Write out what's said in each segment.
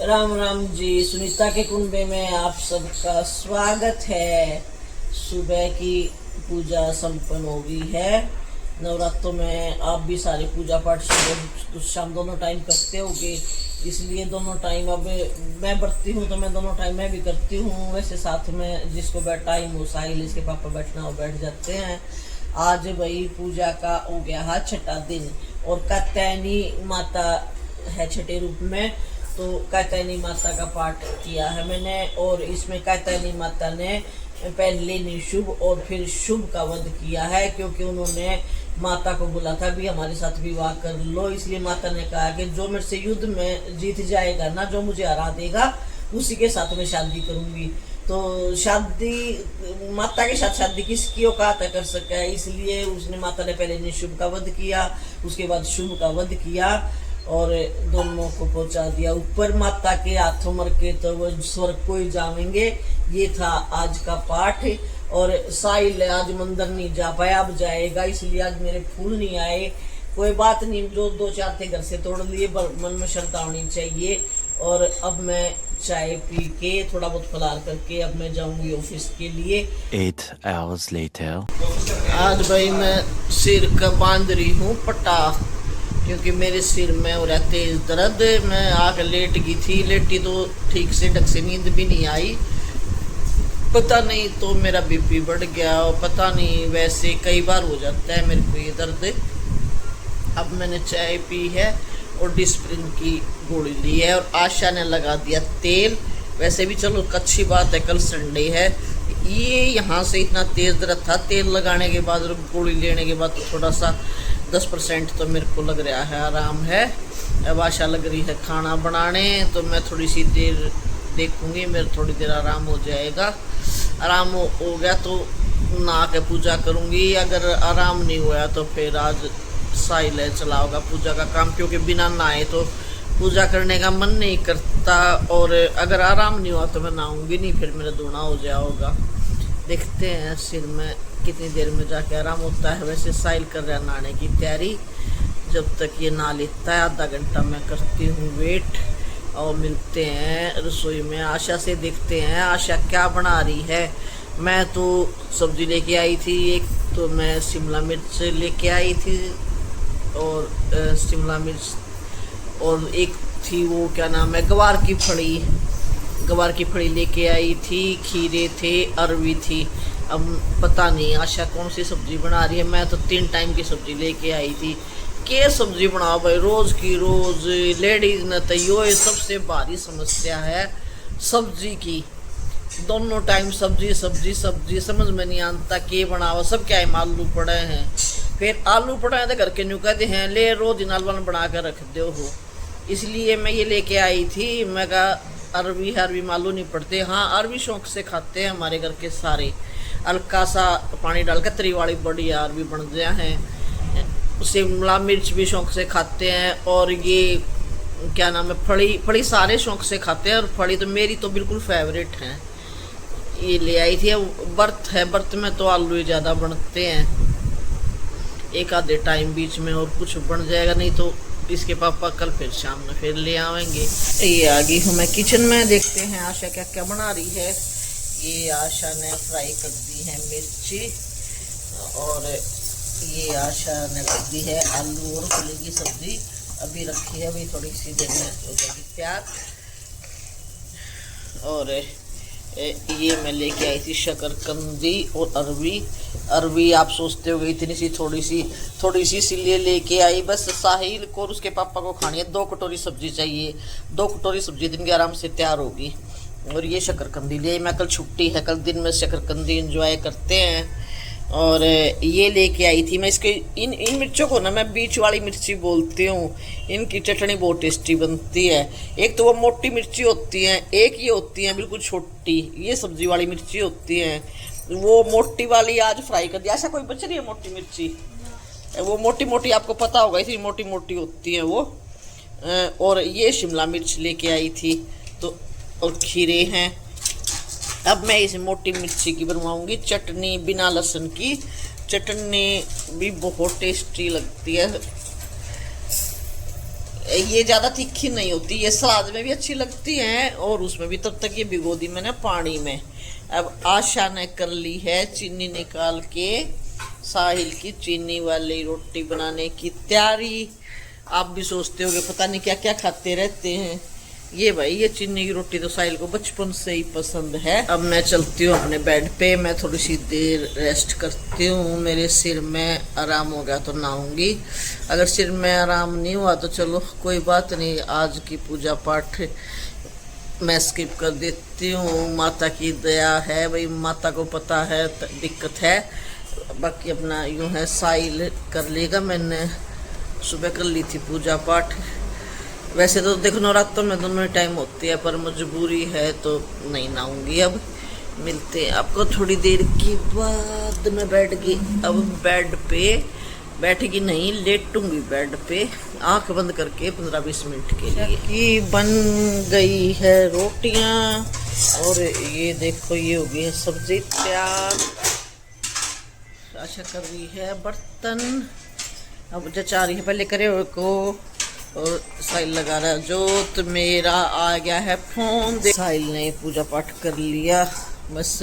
राम राम जी। सुनीता के कुंबे में आप सबका स्वागत है। सुबह की पूजा संपन्न हो गई है। नवरात्रों में आप भी सारी पूजा पाठ सुबह शाम दोनों टाइम करते होगे, इसलिए दोनों टाइम अब मैं बढ़ती हूँ तो मैं दोनों टाइम मैं भी करती हूँ। वैसे साथ में जिसको टाइम हो, साहिल इसके पापा बैठना हो बैठ जाते हैं। आज भाई पूजा का हो गया है छठा दिन और कात्यायनी माता है छठे रूप में, तो कात्यायनी माता का पाठ किया है मैंने। और इसमें कात्यायनी माता ने पहले निशुभ और फिर शुभ का वध किया है, क्योंकि उन्होंने माता को बोला था भी हमारे साथ विवाह कर लो। इसलिए माता ने कहा कि जो मेरे से युद्ध में जीत जाएगा ना, जो मुझे हरा देगा, उसी के साथ मैं शादी करूंगी। तो शादी माता के साथ शादी किसकी औकात कर सका है, इसलिए उसने माता ने पहले निशुभ का वध किया, उसके बाद शुभ का वध किया और दोनों को पहुंचा दिया ऊपर। माता के हाथों मर के तो वो स्वर्ग को ही जाएंगे। ये था आज का पाठ। और साहिल आज मंदिर नहीं जा पाया, अब जाएगा, इसलिए आज मेरे फूल नहीं आए। कोई बात नहीं, जो दो चार थे घर से तोड़ लिए, मन में श्रद्धा होनी चाहिए। और अब मैं चाय पी के थोड़ा बहुत फलार करके अब मैं जाऊंगी ऑफिस के लिए। 8 hours later. आज भाई मैं सिर का बांध रही हूँ पट्टा, क्योंकि मेरे सिर में हो रहा तेज दर्द। मैं आकर लेट गई थी, लेटी तो ठीक से ढंग से नींद भी नहीं आई, पता नहीं तो मेरा बीपी बढ़ गया और पता नहीं, वैसे कई बार हो जाता है मेरे को ये दर्द। अब मैंने चाय पी है और डिस्प्रिन की गोली ली है और आशा ने लगा दिया तेल। वैसे भी चलो अच्छी बात है, कल संडे है। ये यहाँ से इतना तेज दर्द था, तेल लगाने के बाद और गोली लेने के बाद तो थोड़ा सा 10% तो मेरे को लग रहा है आराम है। अब आशा लग रही है खाना बनाने, तो मैं थोड़ी सी देर देखूंगी, मेरे थोड़ी देर आराम हो जाएगा। आराम हो गया तो नहा के पूजा करूंगी, अगर आराम नहीं हुआ तो फिर आज साहिल चला होगा पूजा का काम, क्योंकि बिना नहाए तो पूजा करने का मन नहीं करता। और अगर आराम नहीं हुआ तो मैं नहाऊंगी नहीं, फिर मेरा धोना हो जाएगा। देखते हैं सिर में कितनी देर में जाके आराम होता है। वैसे साहिल कर रहा है नहाने की तैयारी, जब तक ये नहा लेता है आधा घंटा मैं करती हूँ वेट। और मिलते हैं रसोई में, आशा से देखते हैं आशा क्या बना रही है। मैं तो सब्जी लेके आई थी, एक तो मैं शिमला मिर्च लेके आई थी और शिमला मिर्च, और एक थी वो क्या नाम है गवार की फड़ी लेके आई थी, खीरे थे, अरवी थी। अब पता नहीं आशा कौन सी सब्जी बना रही है। मैं तो 3 टाइम की सब्जी लेके आई थी। क्या सब्जी बनाओ भाई, रोज की रोज लेडीज ने तो ये सबसे भारी समस्या है सब्जी की। दोनों टाइम सब्जी सब्जी सब्जी, समझ में नहीं आता के बनाओ। सब क्या है, आलू पड़े हैं, फिर आलू पड़े हैं तो घर के न्यू कहते हैं ले रोज दिन आलू बना कर रख दो हो। इसलिए मैं ये लेके आई थी। मैं कहा अरवी मालूम नहीं पड़ते। हाँ, अरवी शौक से खाते हैं हमारे घर के सारे। हल्का सा पानी डाल के तरी वाली बढ़िया अरवी बन गया है। शिमला मिर्च भी शौक से खाते हैं, और ये क्या नाम है फड़ी सारे शौक से खाते हैं। और फड़ी तो मेरी तो बिल्कुल फेवरेट है। ये ले आई थी, बर्त है, बर्त में तो आलू ही ज़्यादा बनते हैं। एक आधे टाइम बीच में और कुछ बन जाएगा, नहीं तो इसके पापा कल फिर शाम में फिर ले आएंगे। ये आ गई हूँ मैं किचन में, देखते हैं आशा क्या क्या बना रही है। ये आशा ने फ्राई कर दी है मिर्ची, और ये आशा ने रख दी है आलू और फुली की सब्जी अभी रखी है, अभी थोड़ी सी देर में हो जाएगी तैयार। और ये मैं लेके आई थी शकरकंदी और अरवी आप सोचते हो इतनी सी थोड़ी सी इसलिए लेके आई। बस साहिल को और उसके पापा को खानी है, 2 कटोरी सब्जी चाहिए। 2 कटोरी सब्जी दिन के आराम से तैयार होगी। और ये शकरकंदी ले, मैं कल छुट्टी है, कल दिन में शकरकंदी एंजॉय करते हैं। और ये लेके आई थी मैं इसके इन मिर्चों को ना मैं बीच वाली मिर्ची बोलती हूँ। इनकी चटनी बहुत टेस्टी बनती है। एक तो वो मोटी मिर्ची होती है, एक ये होती है बिल्कुल छोटी, ये सब्जी वाली मिर्ची होती है। वो मोटी वाली आज फ्राई कर दिया। ऐसा कोई बच रही है मोटी मिर्ची, वो मोटी मोटी आपको पता होगा, इतनी मोटी मोटी होती है वो। और ये शिमला मिर्च लेके आई थी, तो और खीरे हैं। अब मैं इस मोटी मिर्ची की बनवाऊंगी चटनी, बिना लहसुन की चटनी भी बहुत टेस्टी लगती है। ये ज़्यादा तीखी नहीं होती, ये सलाद में भी अच्छी लगती हैं और उसमें भी। तब तक ये भिगो दी मैंने पानी में। अब आशा ने कर ली है चीनी निकाल के साहिल की चीनी वाली रोटी बनाने की तैयारी। आप भी सोचते होगे पता नहीं क्या क्या खाते रहते हैं। ये भाई ये चीनी की रोटी तो साहिल को बचपन से ही पसंद है। अब मैं चलती हूँ अपने बेड पे, मैं थोड़ी सी देर रेस्ट करती हूँ। मेरे सिर में आराम हो गया तो नहाऊंगी, अगर सिर में आराम नहीं हुआ तो चलो कोई बात नहीं, आज की पूजा पाठ मैं स्किप कर देती हूँ। माता की दया है भाई, माता को पता है दिक्कत है। बाकी अपना यूँ है साहिल कर लेगा। मैंने सुबह कर ली थी पूजा पाठ। वैसे तो देखो नवरात्रों में दोनों ही टाइम होती है, पर मजबूरी है तो नहीं नहाऊंगी। अब मिलते हैं आपको थोड़ी देर के बाद। मैं बैठ गई अब बेड पे, बैठेगी नहीं लेटूंगी बेड पे आंख बंद करके 15-20 मिनट के लिए। कि बन गई है रोटियां और ये देखो ये हो गई है सब्जी तैयार। आशा कर रही है बर्तन, अब जचा रही है पहले करे हुए को, और साहिल लगा रहा है जोत। मेरा आ गया है फोन। साहिल ने पूजा पाठ कर लिया, बस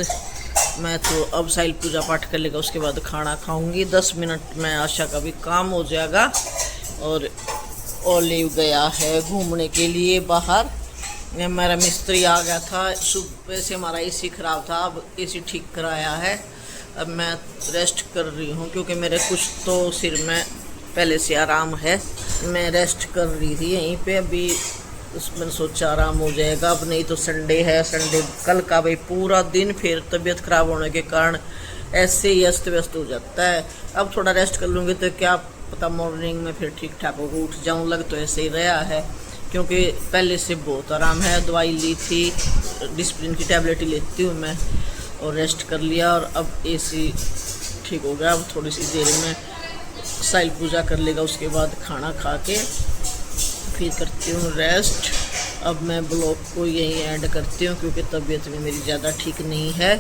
मैं तो अब साहिल पूजा पाठ कर लेगा, उसके बाद खाना खाऊंगी। 10 मिनट में आशा का भी काम हो जाएगा। और ओलिव गया है घूमने के लिए बाहर। हमारा मिस्त्री आ गया था, सुबह से हमारा एसी खराब था, अब एसी ठीक कराया है। अब मैं रेस्ट कर रही हूँ क्योंकि मेरे कुछ तो सिर में पहले से आराम है। मैं रेस्ट कर रही थी यहीं पे, अभी उसमें सोचा आराम हो जाएगा। अब नहीं तो संडे है, संडे कल का भाई पूरा दिन फिर तबीयत खराब होने के कारण ऐसे ही अस्त व्यस्त हो जाता है। अब थोड़ा रेस्ट कर लूँगी तो क्या पता मॉर्निंग में फिर ठीक ठाक होकर उठ जाऊँ। लग तो ऐसे ही रहा है क्योंकि पहले से बहुत आराम है। दवाई ली थी, डिस्प्लिन की टैबलेट ही लेती हूँ मैं, और रेस्ट कर लिया और अब एसी ठीक हो गया। अब थोड़ी सी देर में साहिल पूजा कर लेगा, उसके बाद खाना खा के फिर करती हूँ रेस्ट। अब मैं ब्लॉग को यहीं ऐड करती हूँ क्योंकि तबीयत भी मेरी ज़्यादा ठीक नहीं है।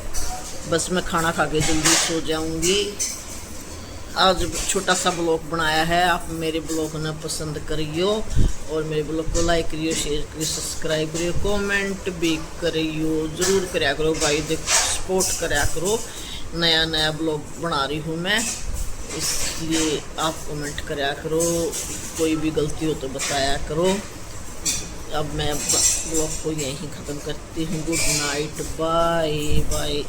बस मैं खाना खा के जल्दी सो जाऊँगी। आज छोटा सा ब्लॉग बनाया है, आप मेरे ब्लॉग ने पसंद करियो और मेरे ब्लॉग को लाइक करियो, शेयर करियो, सब्सक्राइब करियो, कमेंट भी करियो, ज़रूर कराया करो भाई, देख सपोर्ट कराया करो। नया नया ब्लॉग बना रही हूँ मैं, इसलिए आप कमेंट कराया करो, कोई भी गलती हो तो बताया करो। अब मैं ब्लॉग को यहीं ख़त्म करती हूँ। Good night, bye bye.